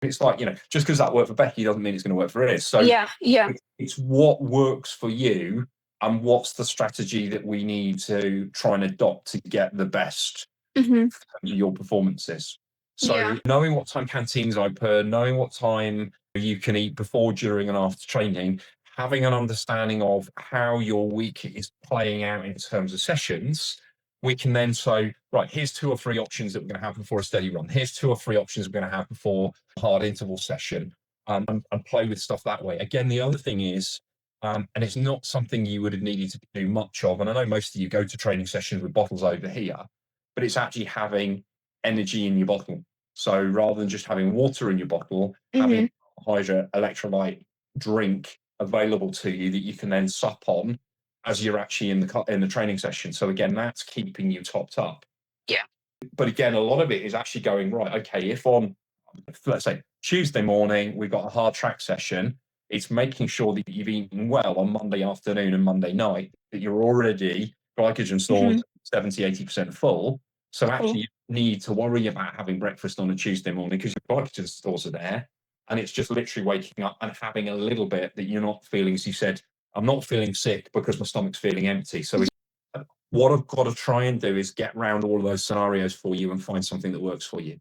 It's like, just because that worked for Becky doesn't mean it's going to work for Iz. So Yeah. it's what works for you and what's the strategy that we need to try and adopt to get the best Mhm. your performances. So Yeah. knowing what time canteens open, knowing what time you can eat before, during, and after training, having an understanding of how your week is playing out in terms of sessions, we can then say, right, here's 2 or 3 options that we're going to have before a steady run. Here's 2 or 3 options we're going to have before a hard interval session, and play with stuff that way. Again, the other thing is, and it's not something you would have needed to do much of, and I know most of you go to training sessions with bottles over here, but it's actually having energy in your bottle. So rather than just having water in your bottle, having a carbohydrate electrolyte drink available to you that you can then sup on as you're actually in the training session. So again, that's keeping you topped up. Yeah. But again, a lot of it is actually going, right, okay, if on, let's say, Tuesday morning, we've got a hard track session, it's making sure that you've eaten well on Monday afternoon and Monday night, that you're already glycogen stores 70, 80% full. So actually, you need to worry about having breakfast on a Tuesday morning because your glycogen stores are there. And it's just literally waking up and having a little bit that you're not feeling, as you said, I'm not feeling sick because my stomach's feeling empty. So what I've got to try and do is get around all of those scenarios for you and find something that works for you.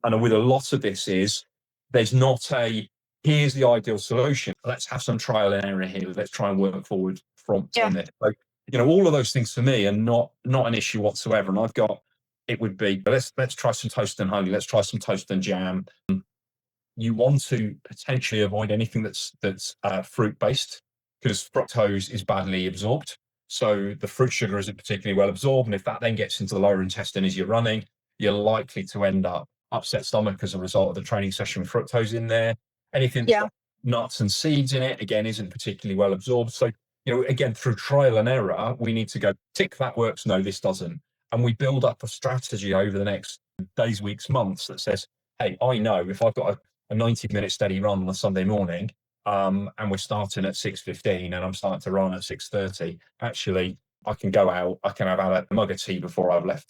And with a lot of this is, there's not a, here's the ideal solution. Let's have some trial and error here. Let's try and work forward from it. So, all of those things for me are not an issue whatsoever. And I've got, it would be, let's try some toast and honey. Let's try some toast and jam. You want to potentially avoid anything that's fruit based, because fructose is badly absorbed. So the fruit sugar isn't particularly well absorbed. And if that then gets into the lower intestine as you're running, you're likely to end up upset stomach as a result of the training session with fructose in there. Anything that's got nuts and seeds in it, again, isn't particularly well absorbed. So, again, through trial and error, we need to go, tick, that works, no, this doesn't. And we build up a strategy over the next days, weeks, months that says, hey, I know if I've got a 90-minute steady run on a Sunday morning, and we're starting at 6:15 and I'm starting to run at 6:30, actually, I can go out, I can have had a mug of tea before I've left